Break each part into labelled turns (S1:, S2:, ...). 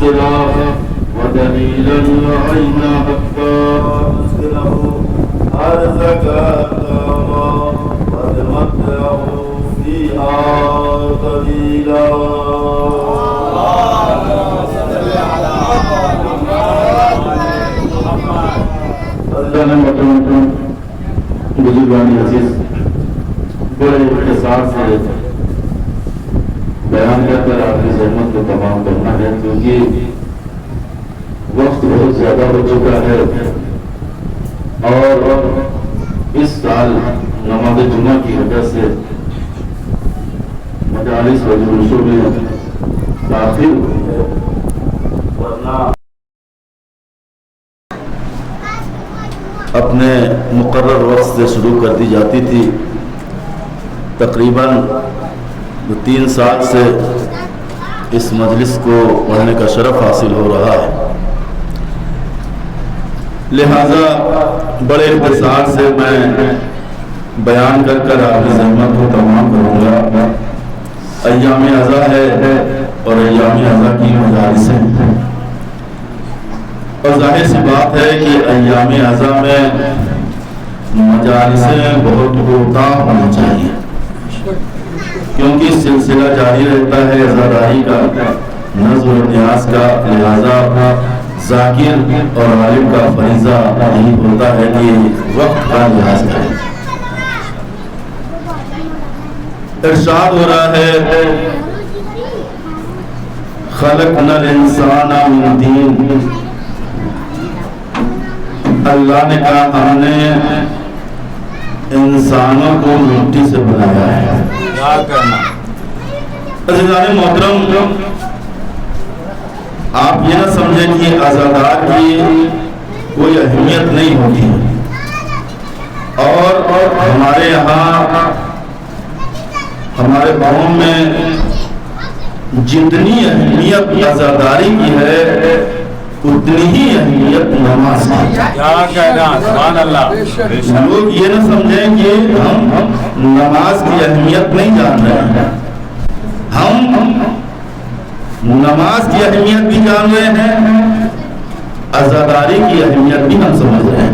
S1: السلاح ودليلا وعين حتى نسكنه أرزك أكاما ونمتعه فيها قليلا. اللہ نے محترم بزرگان عزیز بڑے اختصار سے بیان کر کر آپ کی زحمت کو تمام کرنا ہے، کیونکہ وقت بہت زیادہ ہو چکا ہے اور اس سال نماز جمعہ کی وجہ سے مجالس و جلوسوں میں تاخیر ہوئی ہے، ورنہ اپنے مقرر وقت سے شروع کر دی جاتی تھی۔ تقریباً 3 سال سے اس مجلس کو پڑھنے کا شرف حاصل ہو رہا ہے، لہذا بڑے اختصار سے میں بیان کر کر آپ کی زحمت کو تمام کروں گا۔ ایام عزا ہے اور ایام عزا کی مجالس ہیں، اور ظاہر سی بات ہے کہ ایام عزا میں مجالسیں بہت کوتاہ ہونی چاہیے، کیونکہ سلسلہ جاری رہتا ہے عزاداری کا، نظم و نیاز کا، لہذا ذاکر اور عالم کا فریضہ یہی ہوتا ہے کہ وقت کا لحاظ کریں۔ ارشاد ہو رہا ہے خلقنا الانسان من دین، اللہ نے کہا ہم نے انسانوں کو مٹی سے بنایا ہے۔ عزیزان محترم، آپ یہ نہ سمجھیں کہ عزادار کی کوئی اہمیت نہیں ہوتی، اور ہمارے یہاں ہمارے قوم میں جتنی اہمیت عزاداری کی ہے اتنی ہی اہمیت نماز کی۔ لوگ یہ نہ سمجھیں کہ ہم نماز کی اہمیت نہیں جان رہے ہیں، ہم نماز کی اہمیت بھی جان رہے ہیں، عزاداری کی اہمیت بھی ہم سمجھ رہے ہیں۔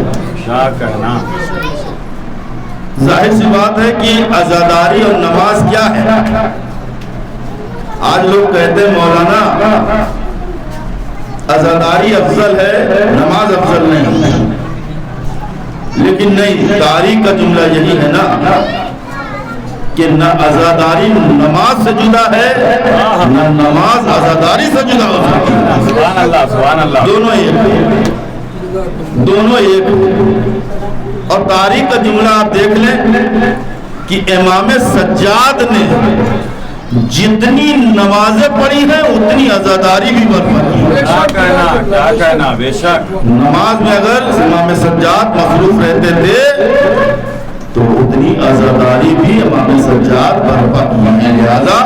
S1: ظاہر سی بات ہے کہ عزاداری اور نماز کیا ہے؟ آج لوگ کہتے ہیں مولانا عزاداری افضل ہے، نماز افضل نہیں، لیکن نہیں، تاریخ کا جملہ یہی ہے نا کہ نہ عزاداری نماز سے جدا ہے، نہ نماز عزاداری سے جدا ہو سکتی ہے۔ دونوں ایک۔ اور تاریخ کا جملہ آپ دیکھ لیں کہ امام سجاد نے جتنی نمازیں پڑھی ہیں اتنی عزاداری بھی برپا کی۔ بے شک نماز میں اگر امام سجاد مصروف رہتے تھے تو اتنی عزاداری بھی امام سجاد برپا کی ہے، لہذا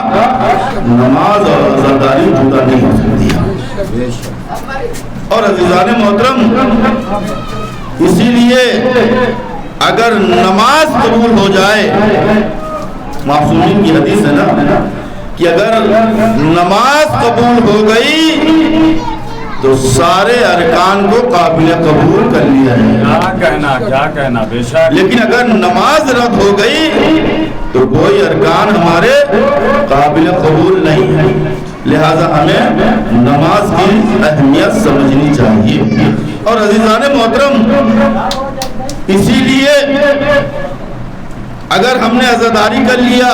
S1: نماز اور عزاداری جدا نہیں ہو سکتی۔ اور عزیزان محترم، اسی لیے اگر نماز قبول ہو جائے، معصومین کی حدیث ہے نا کہ اگر نماز قبول ہو گئی تو سارے ارکان کو قابل قبول کر لیا ہے۔ کیا کہنا بے شک۔ لیکن اگر نماز رد ہو گئی تو کوئی ارکان ہمارے قابل قبول نہیں ہے، لہذا ہمیں نماز کی اہمیت سمجھنی چاہیے۔ اور عزیزان محترم، اسی لیے اگر ہم نے عزاداری کر لیا،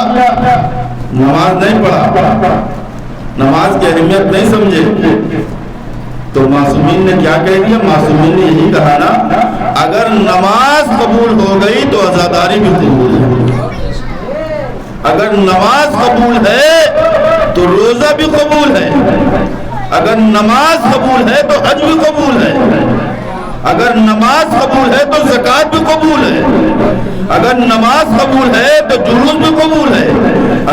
S1: نماز نہیں پڑھا، نماز کی اہمیت نہیں سمجھے، تو معصومین نے کیا کہہ دیا؟ معصومین نے یہی کہا نا اگر نماز قبول ہو گئی تو عزاداری بھی قبول ہے، اگر نماز قبول ہے تو روزہ بھی قبول ہے، اگر نماز قبول ہے تو حج بھی قبول ہے، اگر نماز قبول ہے تو زکوٰۃ بھی قبول ہے، اگر نماز قبول ہے تو جلوس بھی قبول ہے،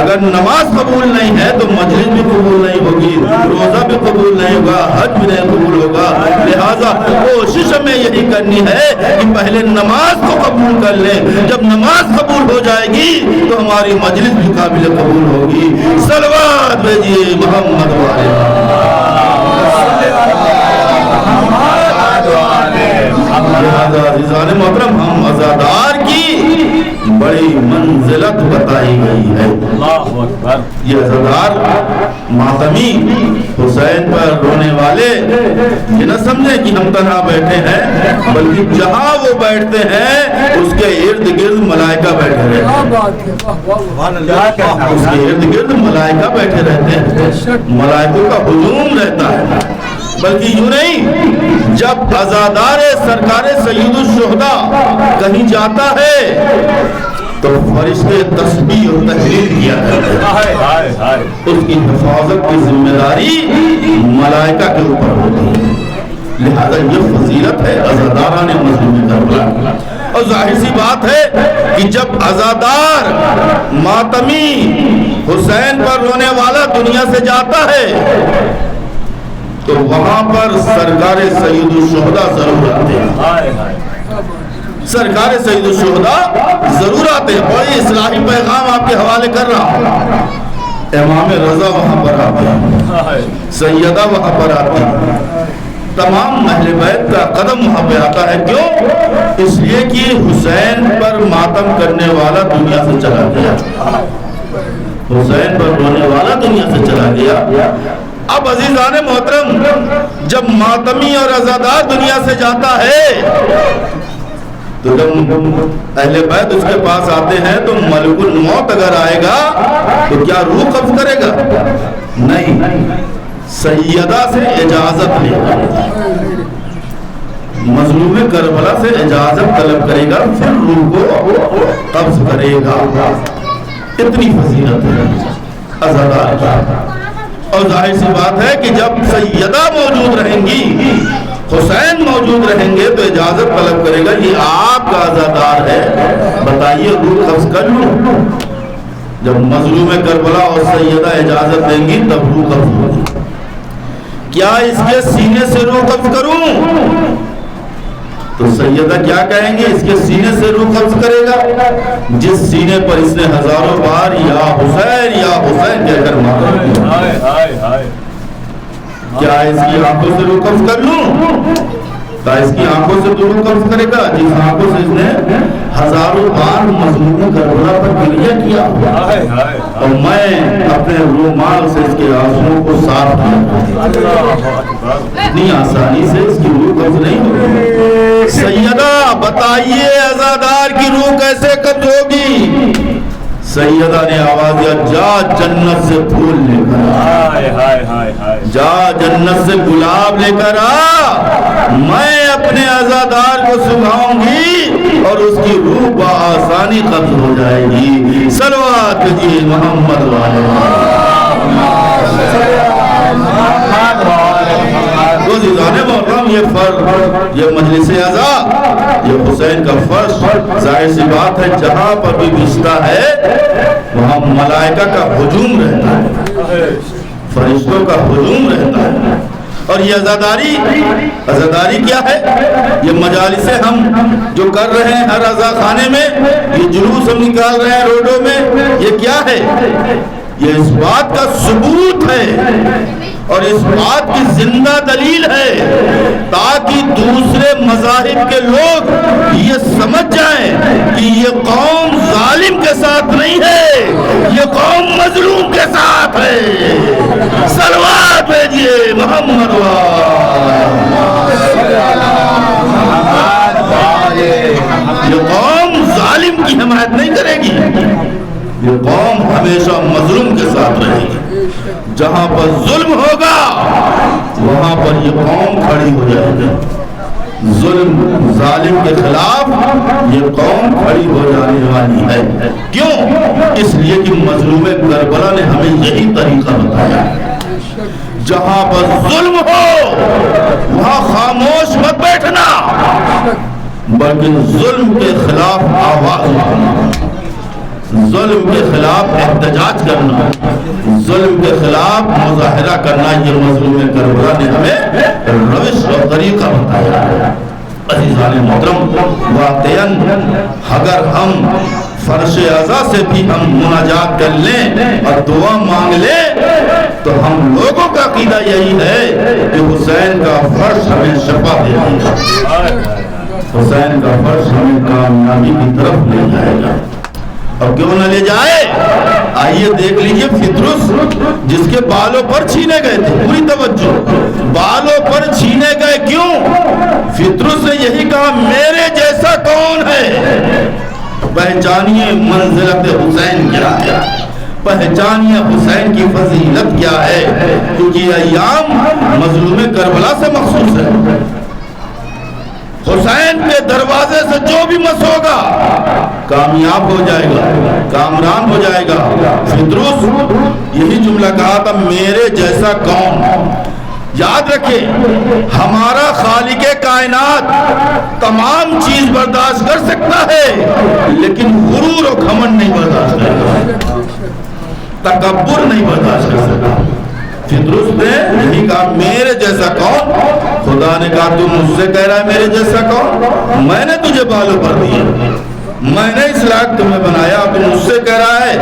S1: اگر نماز قبول نہیں ہے تو مجلس بھی قبول نہیں ہوگی، روزہ بھی قبول نہیں ہوگا، حج بھی نہیں قبول ہوگا۔ لہٰذا کوشش ہمیں یہی کرنی ہے کہ پہلے نماز کو قبول کر لیں، جب نماز قبول ہو جائے گی تو ہماری مجلس بھی قابل قبول ہوگی۔ صلوات بھیجیے محمد والے۔ عزیزان محترم ہم عزادار کی بڑی منزلت بتائی گئی ہے.
S2: اللہ اکبر.
S1: یہ عزادار ماتمی حسین پر رونے والے یہ نہ سمجھیں کہ ہم تنہا بیٹھے ہیں، بلکہ جہاں وہ بیٹھتے ہیں اس کے ارد گرد ملائکہ بیٹھے رہتے ہیں. اس کے ارد گرد ملائکہ بیٹھے رہتے ہیں، ملائکوں کا ہجوم رہتا ہے. بلکہ یوں نہیں، جب عزادار سرکار سید الشہداء کہیں جاتا ہے تو فرشتے تسبیح اور تحلیل کیا کرتے ہیں. اس کی حفاظت کی ذمہ داری ملائکہ کے اوپر ہوتی ہے. لہذا یہ فضیلت ہے عزاداران مظلوم کربلا. اور ظاہر سی بات ہے کہ جب عزادار ماتمی حسین پر رونے والا دنیا سے جاتا ہے تو وہاں پر سرکار سید الشہداء ضرور آتے ہیں. سرکار سید الشہداء ضرور آتے ہیں. بڑی اصلاحی پیغام آپ کے حوالے کر رہا ہوں. امام رضا وہاں پر آتے ہیں، سیدہ وہاں پر آتی ہیں، تمام اہل بیت کا قدم وہاں پہ آتا ہے. کیوں؟ اس لیے کہ حسین پر ماتم کرنے والا دنیا سے چلا گیا، حسین پر رونے والا دنیا سے چلا گیا. اب عزیزان محترم جب ماتمی اور عزادار دنیا سے جاتا ہے تو جب اہل بیت اس کے پاس آتے ہیں تو ملک الموت اگر آئے گا تو کیا روح قبض کرے گا؟ نہیں، سیدہ سے اجازت لے گا، مظلوم کربلا سے اجازت طلب کرے گا، پھر روح کو قبض کرے گا. اتنی فضیلت ہے عزادار کا. اور ظاہر سی بات ہے کہ جب سیدہ موجود رہیں گی، حسین موجود رہیں گے تو اجازت طلب کرے گا یہ آپ کا عزادار ہے، بتائیے روح قبض کر لوں. جب مظلوم کربلا اور سیدہ اجازت دیں گی تب روح قبض ہوگی. کیا اس کے سینے سے روح قبض کروں؟ تو سیدہ کیا کہیں گے؟ اس کے سینے سے روح قبض کرے گا جس سینے پر اس نے ہزاروں بار یا حسین کہہ کر ماتم کیا. کیا اس کی آنکھوں سے روح قبض کر لوں؟ کیا اس کی آنکھوں سے روح قبض کرے گا جس آنکھوں سے اس نے ہزاروں بار مظلوم کربلا پر گریہ کیا. اور میں اپنے رومال سے اس کے آنسوؤں کو صاف کیا. اتنی آسانی سے اس کی روح قبض نہیں ہوگی. سیدہ بتائیے عزادار کی روح کیسے قبض ہوگی؟ سیدہ نے آواز دیا جا جنت سے پھول لے کر آ، جا جنت سے گلاب لے کر آ، میں اپنے عزادار کو سنگھاؤں گی اور اس کی روح بآسانی قبض ہو جائے گی. صلوات کیجیے محمد والے. یہ فرض، یہ مجلس عزا، یہ حسین کا فرض. ظاہر سی بات ہے جہاں پر بھی بچتا ہے وہاں ملائکہ کا ہجوم رہتا ہے، فرشتوں کا ہجوم رہتا ہے. اور یہ عزاداری کیا ہے؟ یہ مجالسیں ہم جو کر رہے ہیں ہر عزا خانے میں، یہ جلوس ہم نکال رہے ہیں روڈوں میں، یہ کیا ہے؟ یہ اس بات کا ثبوت ہے اور اس بات کی زندہ دلیل ہے تاکہ دوسرے مذاہب کے لوگ یہ سمجھ جائیں کہ یہ قوم ظالم کے ساتھ نہیں ہے، یہ قوم مظلوم کے ساتھ ہے. صلوات بھیجیے محمد یہ قوم ظالم کی حمایت نہیں کرے گی، یہ قوم ہمیشہ مظلوم کے ساتھ رہے گی. جہاں پر ظلم ہوگا وہاں پر یہ قوم کھڑی ہو جائے گی. ظلم ظالم کے خلاف یہ قوم کھڑی ہو جانے والی ہے. کیوں؟ اس لیے کہ مظلوم کربلا نے ہمیں یہی طریقہ بتایا. جہاں پر ظلم ہو وہاں خاموش مت بیٹھنا بلکہ ظلم کے خلاف آواز اٹھانا، ظلم کے خلاف احتجاج کرنا، ظلم کے خلاف مظاہرہ کرنا. یہ مظلوم کربلا نے ہمیں روش اور طریقہ بتایا. عزیزان محترم واقعاً اگر ہم فرش عزا سے بھی ہم مناجات کر لیں اور دعا مانگ لیں تو ہم لوگوں کا عقیدہ یہی ہے کہ حسین کا فرش ہمیں شفا دے گا. حسین کا فرش ہمیں کامیابی کی طرف لے جائے گا. اور کیوں نہ لے جائے؟ آئیے دیکھ لیجئے فطرس جس کے بالوں پر چھینے گئے تھے، پوری توجہ، بالوں پر چھینے گئے کیوں؟ فطرس نے یہی کہا میرے جیسا کون ہے؟ پہچانیے منزلت حسین کیا ہے، پہچانیے حسین کی فضیلت کیا ہے، کیونکہ یہ ایام مظلوم کربلا سے مخصوص ہے. حسین کے دروازے سے جو بھی مس ہوگا کامیاب ہو جائے گا، کامران ہو جائے گا. فطرس یہی جملہ کہا تھا میرے جیسا کون. یاد رکھیں ہمارا خالق کائنات تمام چیز برداشت کر سکتا ہے لیکن غرور و گھمنڈ نہیں برداشت کر سکتا، تکبر نہیں برداشت کر سکتا. فطرس نے یہی کہا میرے جیسا کون. خدا نے کہا تم مجھ سے کہہ رہا ہے میرے جیسا کون؟ میں نے تجھے بالوں پر دیے، میں نے اس لائق تمہیں بنایا، تم مجھ سے کہہ رہا ہے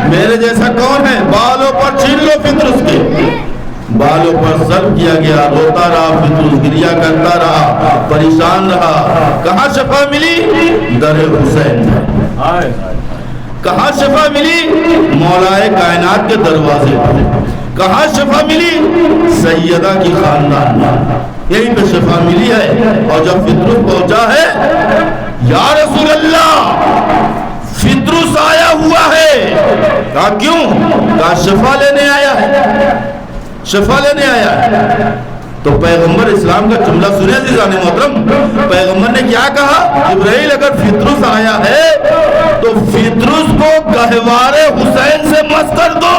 S1: میرے جیسا کون ہے؟ بالوں پر چھین لو فطرس کے. بالوں پر سر کیا گیا، روتا رہا فطرس، گریا کرتا رہا، پریشان رہا. کہاں شفا ملی؟ در حسین. کہاں شفا ملی؟ مولائے کائنات کے دروازے پر. کہاں شفا ملی؟ سیدہ کی خاندان میں، یہیں پہ شفا ملی ہے. اور جب فطرس پہنچا ہے یا رسول اللہ فطرس آیا ہوا ہے. کہا کیوں؟ کہا شفا لینے آیا ہے، شفا لینے آیا ہے. تو پیغمبر اسلام کا جملہ سنے عزیزان محترم، پیغمبر نے کیا کہا؟ جبرائیل اگر فطرس آیا ہے تو فطرس کو گہوارے حسین سے مس کر دو.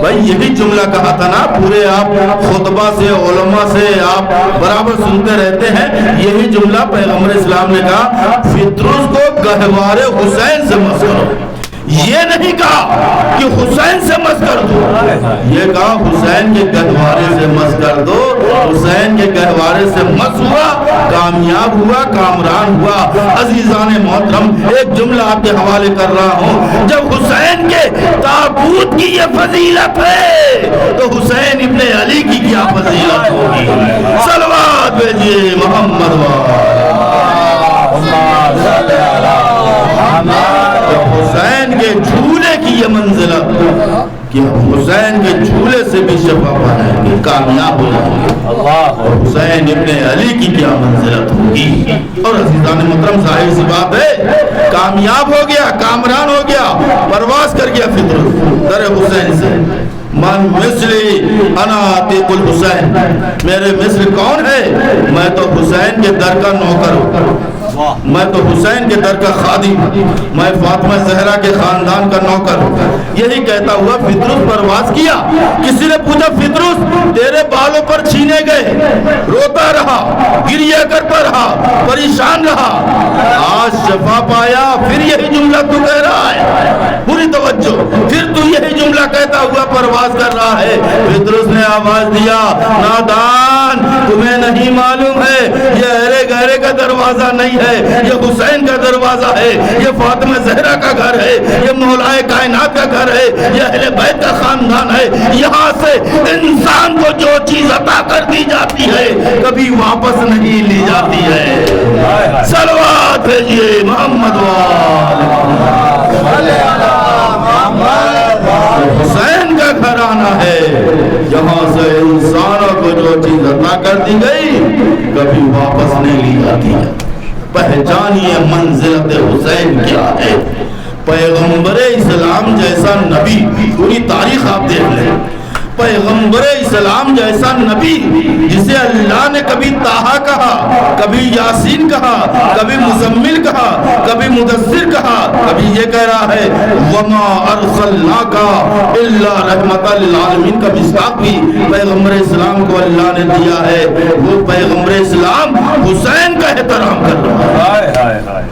S1: بھائی یہی جملہ کہا تھا نا، پورے آپ خطبہ سے علماء سے آپ برابر سنتے رہتے ہیں. یہی جملہ پیغمبر اسلام نے کہا فطرس کو گہوارے حسین سے مس کرو. یہ نہیں کہا کہ حسین سے مس کر دو، یہ کہا حسین کے گہوارے سے مس کر دو. حسین کے گہوارے سے مس ہوا، کامیاب ہوا، کامران ہوا. عزیزان محترم ایک جملہ آپ کے حوالے کر رہا ہوں، جب حسین کے تابوت کی یہ فضیلت ہے تو حسین ابن علی کی کیا فضیلت ہوگی؟ صلوات بھیجئے محمد حسین کے جھولے کی یہ منزلت کہ حسین کے جھولے سے بھی شفا پائیں گے، کامیاب ہو جائیں گے. اور حسین ابن علی کی کیا منزلت ہوگی. اور عزیزان محترم ظاہر سی بات ہے کامیاب ہو گیا، کامران ہو گیا، پرواز کر گیا فطرس در حسین سے. من مثلی انا عتیق الحسین، میرے مثل کون ہے؟ میں تو حسین کے در کا نوکر ہوں، میں تو حسین کے در کا خادم، میں فاطمہ زہرا کے خاندان کا نوکر. یہی کہتا ہوا فطرس پرواز کیا. کسی نے پوچھا فطرس تیرے بالوں پر چھینے گئے، روتا رہا، گریہ کرتا رہا، پریشان رہا، آج شفا پایا، پھر یہی جملہ تو کہہ رہا ہے. پوری توجہ، پھر تو یہی جملہ کہتا ہوا پرواز کر رہا ہے. فطرس نے آواز دیا نادان تمہیں نہیں معلوم ہے یہ اہل گہرے کا دروازہ نہیں ہے، یہ حسین کا دروازہ ہے، یہ فاطمہ زہرا کا گھر ہے، یہ مولائے کائنات کا گھر ہے، یہ اہل بیت کا خاندان ہے. یہاں سے انسان کو جو چیز عطا کر دی جاتی ہے کبھی واپس نہیں لی جاتی ہے. صلوات بھیجئے محمد حسین کا گھرانہ ہے، یہاں سے انسانوں کو جو چیز عطا کر دی گئی کبھی واپس نہیں لی جاتی ہے. پہچانیے منزلت حسین کیا ہے. پیغمبر اسلام جیسا نبی، پوری تاریخ آپ دیکھ لیں، پیغمبر اسلام جیسا نبی جسے اللہ نے کبھی طٰہٰ کہا، کبھی یاسین کہا، کبھی مزمل کہا، کبھی مدثر کہا، کبھی یہ کہہ رہا ہے وَمَا أَرْسَلْنَاكَ إِلَّا رَحْمَةً لِلْعَالَمِينَ کا مصداق بھی پیغمبر اسلام کو اللہ نے دیا ہے. وہ پیغمبر اسلام حسین کا احترام کر رہا ہے،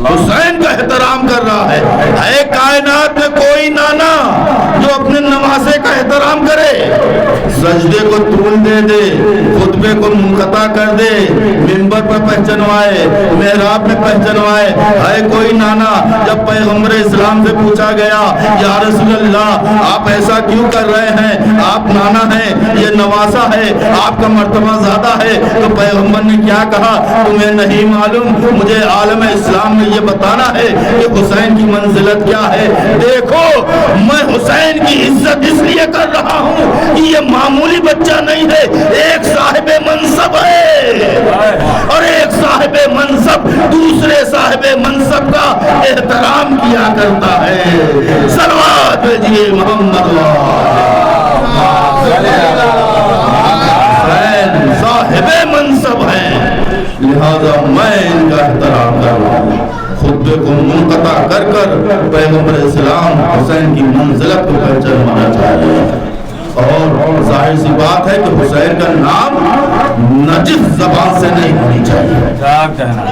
S1: حسین کا احترام کر رہا ہے. اے کائنات میں کوئی نانا جو اپنے نواسے کا احترام کرے؟ سجدے کو طول دے دے، خطبے کو منقطع کر دے، منبر پر پہچنوائے، محراب میں پہچنوائے. ہے کوئی نانا جب پیغمبر اسلام سے پوچھا گیا یا رسول اللہ آپ ایسا کیوں کر رہے ہیں، آپ نانا ہیں، یہ نواسا ہے، آپ کا مرتبہ زیادہ ہے، تو پیغمبر نے کیا کہا؟ تمہیں نہیں معلوم، مجھے عالم اسلام نے یہ بتانا ہے کہ حسین کی منزلت کیا ہے. دیکھو میں حسین کی عزت اس لیے کر رہا ہوں کہ یہ معمولی بچہ نہیں ہے، ایک صاحب منصب ہے، اور ایک صاحب منصب دوسرے صاحب منصب کا احترام کیا کرتا ہے. صلوات بھیجیے محمد حسین صاحب منصب ہے، لہذا میں ان کا احترام کر رہا ہوں. خطبے کو منقطع کر کر پیغمبر اسلام حسین کی منزلت کو پہچاننا چاہیے. اور ظاہر سی بات ہے کہ حسین کا نام نجس زبان سے نہیں ہونی چاہیے.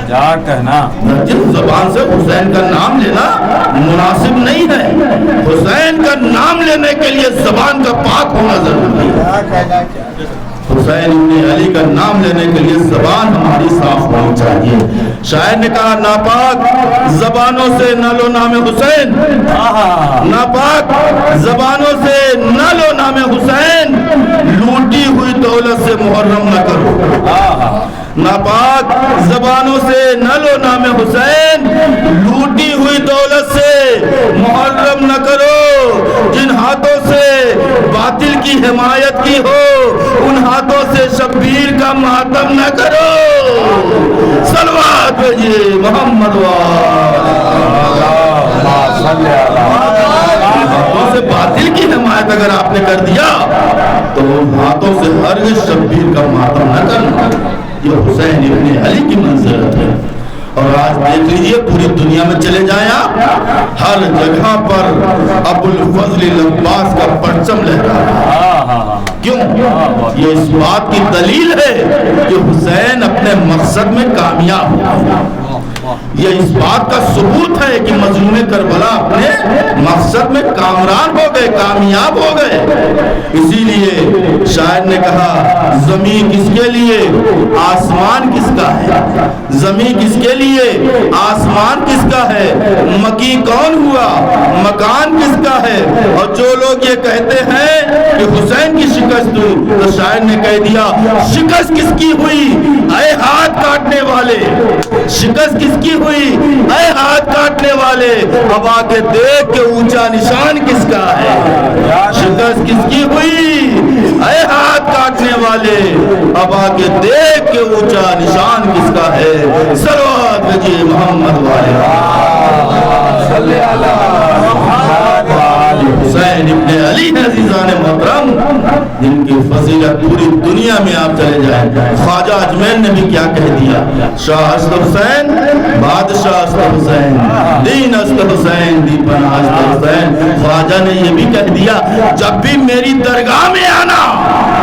S2: کیا کہنا
S1: نجس زبان سے حسین کا نام لینا مناسب نہیں ہے. حسین کا نام لینے کے لیے زبان کا پاک ہونا ضروری ہے. حسین ابن علی کا نام لینے کے لیے زبان ہماری صاف ہونی چاہیے. شاعر نے کہا ناپاک زبانوں سے نہ لو نام حسین، ناپاک زبانوں سے نہ لو نام حسین، لوٹی ہوئی دولت سے محرم نہ کرو. ناپاک زبانوں سے نہ لو نام حسین، لوٹی ہوئی دولت سے محرم نہ کرو. جن ہاتھوں سے باطل کی حمایت کی ہو ان ہاتھوں سے شبیر کا ماتم نہ کرو. صلوات بھیجیے محمد ہاتھوں سے باطل کی حمایت اگر آپ نے کر دیا تو ہاتھوں سے ہرگز شبیر کا ماتم نہ کرنا. یہ حسین ابن علی کی منزلت ہے. اور آج دیکھ لیجئے پوری دنیا میں چلے جائیں آپ، ہر جگہ پر ابو الفضل العباس کا پرچم لہرا رہا ہے. کیوں؟ یہ اس بات کی دلیل ہے کہ حسین اپنے مقصد میں کامیاب ہوا. یہ اس بات کا ثبوت ہے کہ مظلوم کربلا اپنے مقصد میں کامران ہو گئے، کامیاب ہو گئے. اسی لیے شاعر نے کہا زمین کس کے لیے آسمان کس کا ہے، زمین کس کے لیے آسمان کس کا ہے، مکی کون ہوا مکان کس کا ہے. اور جو لوگ یہ کہتے ہیں کہ حسین کی شکست ہوئی تو شاعر نے کہہ دیا شکست کس کی ہوئی اے ہاتھ کاٹنے والے، شکست کس کی ہوئی اے ہاتھ کاٹنے والے. اب آ کے دیکھ کہ اونچا نشان کس کا ہے. شکست کس کی ہوئی اے ہاتھ کاٹنے والے، اب آ کے دیکھ کہ اونچا نشان کس کا ہے. صلوات بھیجیے محمد والے. حسین ابن علی عزیزان محترم جن کی فضیلت پوری دنیا میں آپ چلے جائیں. خواجہ اجمیر نے بھی کیا کہہ دیا، شاہ اسد حسین بادشاہ اسد حسین، دین اسد حسین، دیپن اسد حسین. خواجہ نے یہ بھی کہہ دیا جب بھی میری درگاہ میں آنا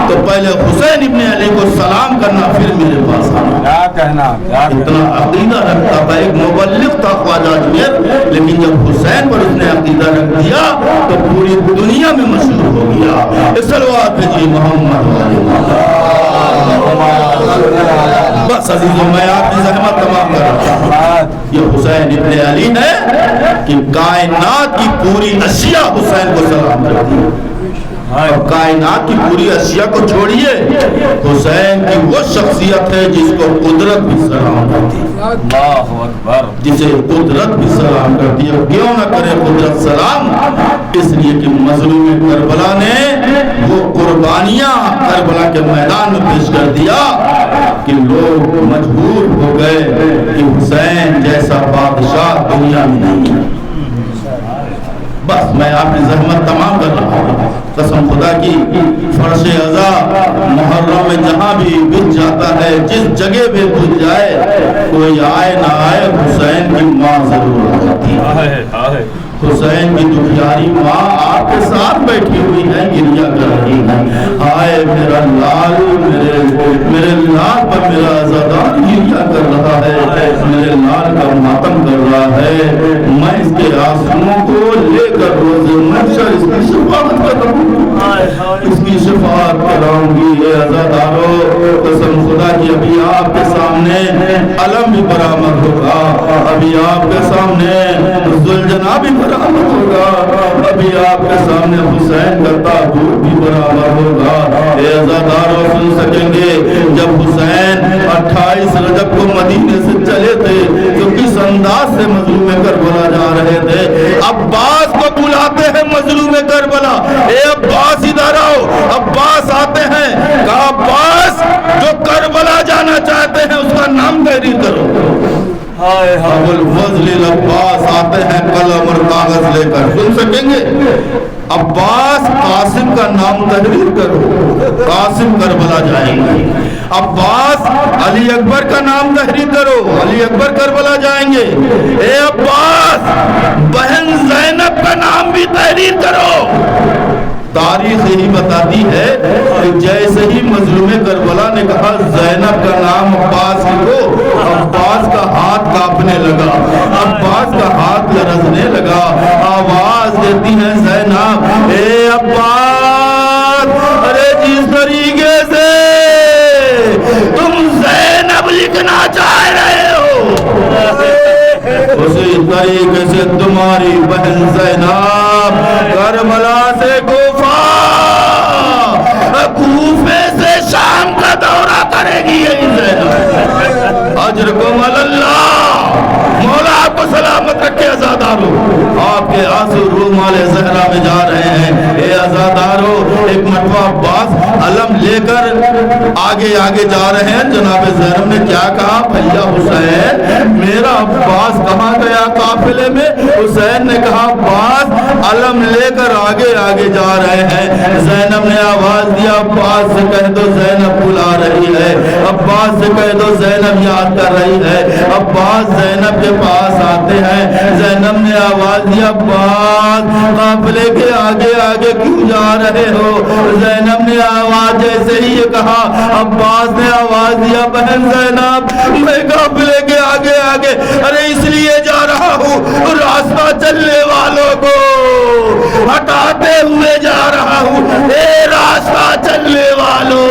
S1: تو پہلے حسین ابن علی کو سلام کرنا پھر میرے پاس آنا.
S2: کیا کہنا
S1: اتنا عقیدہ رکھتا تھا. ایک مبلغ تھا خواجہ اجمیر، لیکن جب حسین پر اس نے عقیدہ رکھ دیا تو پوری دنیا میں مشہور ہو گیا. صلوات بھیجیے محمد بس عزیزوں میں آپ کی زحمت تمام کر رہا ہوں. یہ حسین ابن علی ہے کہ کائنات کی پوری اشیاء حسین کو سلام کرتی ہے. اور کائنات کی پوری اشیاء کو چھوڑیے، حسین کی وہ شخصیت ہے جس کو قدرت بھی سلام کرتی ہے.
S2: اللہ اکبر.
S1: جسے قدرت بھی سلام کرتی ہے. کیوں نہ کرے قدرت سلام؟ اس لیے کہ مظلوم کربلا نے وہ قربانیاں کربلا کے میدان میں پیش کر دیا کہ لوگ مجبور ہو گئے کہ حسین جیسا بادشاہ دنیا میں نہیں ہے. بس میں آپ کی زحمت تمام کر رہا ہوں. قسم خدا کی فرش عزا محرم میں جہاں بھی بج جاتا ہے، جس جگہ بھی بج جائے، کوئی آئے نہ آئے حسین کی ماں ضرور آتی ہے. حسین کی دکھیاری ماں آپ کے ساتھ بیٹھی ہوئی ہے، گریہ کر رہی ہے. آئے میرا لال میرے میرے لال پر میرا عزادار گریہ کر رہا ہے، میرے لال کا ماتم کر رہا ہے، میں اس کے آنسوؤں کو لے کر روز محشر اس کی شفاعت کراؤں گی، اس کی شفاعت کراؤں گی۔ اے عزادارو، قسم خدا کی ابھی آپ کے سامنے علم بھی برآمد ہوگا، ابھی آپ کے سامنے ذوالجناح بھی برآمد ہوگا، ابھی آپ کے سامنے حسین کا تابوت بھی برآمد ہوگا۔ اے عزادارو، سن سکیں گے جب حسین 28 رجب کو مدینے سے چلے تھے تو کس انداز سے مظلوم کربلا جا رہے تھے؟ عباس کو بلاتے ہیں مظلوم کربلا، اے عباس ادھر آؤ۔ عباس آتے ہیں، کہا عباس جو کربلا جانا چاہتے ہیں اس کا نام تحریر کرو۔ ابو الفضل العباس آتے ہیں قلم اور کاغذ لے کر، سن سکیں گے عباس قاسم کا نام تحریر کرو، قاسم کربلا جائیں گے۔ عباس علی اکبر کا نام تحریر کرو، علی اکبر کربلا جائیں گے۔ اے عباس بہن زینب کا نام بھی تحریر کرو۔ تاریخ یہی بتاتی ہے کہ جیسے ہی مظلوم کربلا نے کہا زینب کا نام عباس لکھو، عباس کا ہاتھ کانپنے لگا، عباس کا ہاتھ لرزنے لگا۔ آواز دیتی ہے زینب، اے عباس، ارے جس طریقے سے تم زینب لکھنا چاہ رہے ہو اسی طریقے سے تمہاری بہن زینب کربلا سے کوفے سے شام کا دورہ کرے گی۔ یہی زینب اجرکم اللہ، مولا آپ کو سلامت رکھے۔ عزادارو، آپ کے آنسو رومال زہرا میں جا رہے ہیں۔ اے عزادارو، ایک مرتبہ عباس علم لے کر آگے آگے جا رہے ہیں۔ جناب زینب نے کیا کہا؟ بھیا حسین، میرا عباس کہاں گیا قافلے میں؟ حسین نے کہا عباس علم لے کر آگے آگے جا رہے ہیں۔ زینب نے آواز دیا، عباس سے کہہ دو زینب بلا رہی ہے، عباس سے کہہ دو زینب یاد کر رہی ہے۔ عباس زینب کے پاس آتے ہیں۔ زینب نے آواز دیا، عباس قافلے کے آگے آگے کیوں جا رہے ہو؟ زینب نے آواز جیسے ہی یہ کہا، عباس نے آواز دیا، بہن زینب میں قافلے کے آگے آگے ارے اس لیے جا رہا ہوں راستہ چلنے والوں کو ہٹاتے ہوئے جا رہا ہوں۔ اے راستہ چلنے والوں،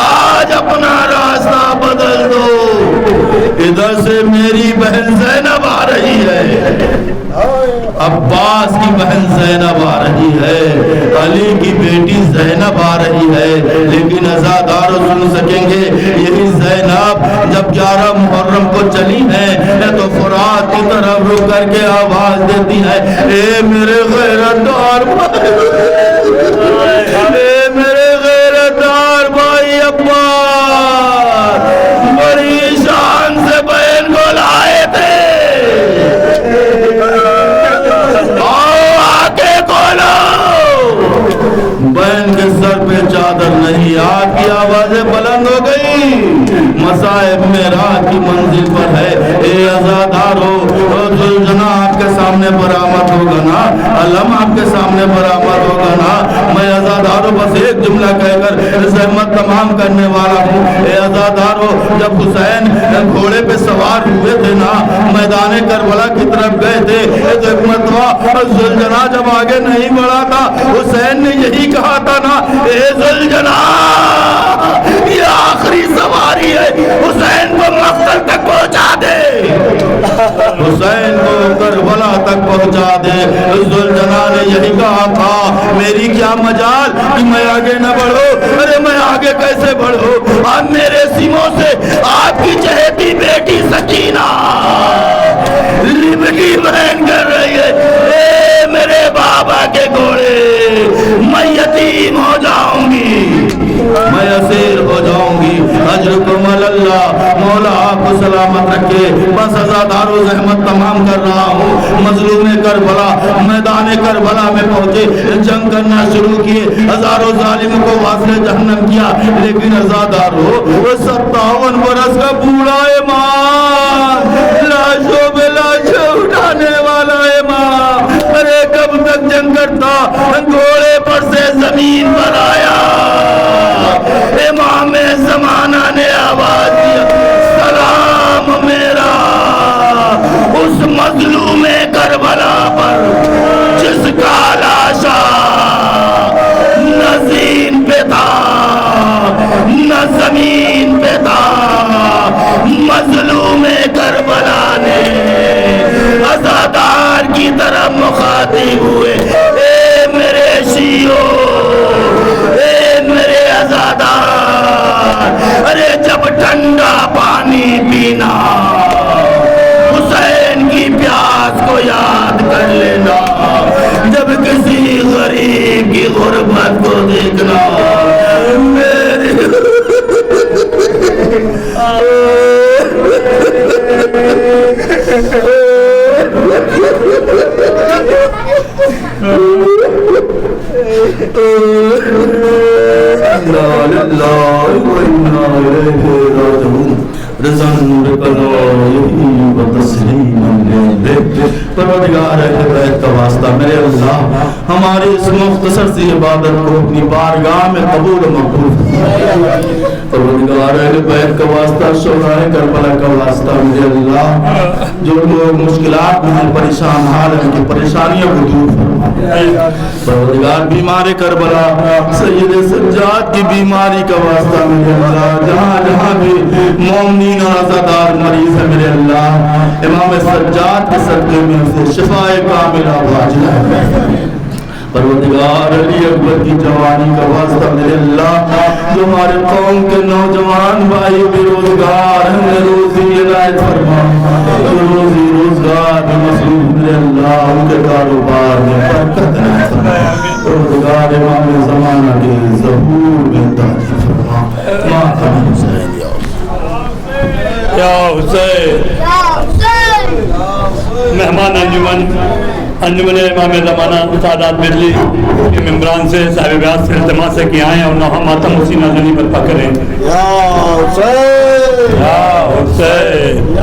S1: آج اپنا راستہ بدل دو، ادھر سے میری بہن زینب آ رہی ہے، عباس کی بہن زینب آ رہی ہے، علی کی بیٹی زینب آ رہی ہے۔ لیکن عزادارو سن سکیں گے یہی زینب جب 11 محرم کو چلی ہے تو فرات کی طرف رک کر کے آواز دیتی ہے، اے میرے غیرتدار بھائی، اے میرے غیرتدار بھائی عباس، بڑی شان سے بہن کو لائے تھے، بہن کے سر پہ چادر نہیں، آپ کی آوازیں بلند ہو گئی، مصائب معراج کی منزل پر ہے۔ اے عزادارو، ذوالجناح آپ کے سامنے برآمد ہوگا نا، علم آپ کے سامنے برآمد ہوگا نا۔ میں عزادارو بس ایک جملہ کہہ کر زحمت تمام کرنے والا ہوں۔ اے عزادارو، جب حسین گھوڑے پہ سوار ہوئے تھے نا، میدان کربلا کی طرف گئے تھے، تو ایک مرتبہ ذوالجناح جب آگے نہیں بڑھا تھا، حسین نے یہی کہا تھا نا، اے ذوالجناح یہ آخری سواری ہے، حسین کو مقتل تک پہنچا دے، حسین کو کربلا تک پہنچا دے۔ ذوالجناح نے یہی کہا تھا، میری کیا مجال کہ میں آگے نہ بڑھوں؟ ارے میں آگے کیسے بڑھوں؟ آج میرے سیموں سے آپ کی چہیتی بیٹی سکینہ لبٹی بہن کر رہی ہے، اے میرے بابا کے گھوڑے، میں یتیم ہو جاؤں گی، میں اسیر ہو جاؤں گی۔ اجرکم اللہ، مولا آپ کو سلامت رکھے۔ بس عزادارو زحمت تمام کر رہا ہوں۔ مظلوم کربلا میدان کربلا میں پہنچے، جنگ کرنا شروع کیے، ہزاروں ظالموں کو واصل جہنم کیا۔ لیکن عزادارو 57 برس کا بوڑھا امام، لاشوں پہ لاشوں اٹھانے والا امام، ارے کب تک جنگ کرتا؟ گھوڑے پر سے زمین پر آیا، امام کی طرف مخاطب ہوئے، اے میرے شیعو، اے میرے عزادار، ارے جب ٹھنڈا پانی پینا، حسین کی پیاس کو یاد کر لینا، جب کسی غریب کی غربت کو دیکھنا، میری پروردگار اہل بیت کا واسطہ میرے اللہ ہماری اس مختصر سی عبادت کو اپنی بارگاہ میں قبول و مقبول پروردگار اہل بیت کا واسطہ شہدائے کربلا کا واسطہ میرے اللہ جو لوگ مشکلات میں ہیں پریشان حال ہیں ان کی پریشانیوں کو دور فرما پروردگار بیمار کربلا سید سجاد کی بیماری کا واسطہ میرے اللہ جہاں جہاں بھی مومنین اور عزادار مریض ہے میرے اللہ امام سجاد کے صدقے میں اسے شفاء کاملہ واجلہ ہے پروردگار علی اکبر کی جوانی کا واسطہ میرے اللہ جو ہمارے قوم کے نوجوان بھائی بے روزگار ہیں روزی عنایت فرما جو روزی روزگار میں مصروف میرے اللہ ان کے کاروبار میں برکت عنایت فرما پروردگار امام زمانہ کے ظہور میں تاج فرما ماتم حسین
S3: یا حسین مہمان انجمن امام زمانہ سعادت بجلی کے ممبران سے صاحب بیعت سے التماس سے کہ آئیں اور نوحہ ماتم حسین ازلی برپا کریں. یا حسین یا حسین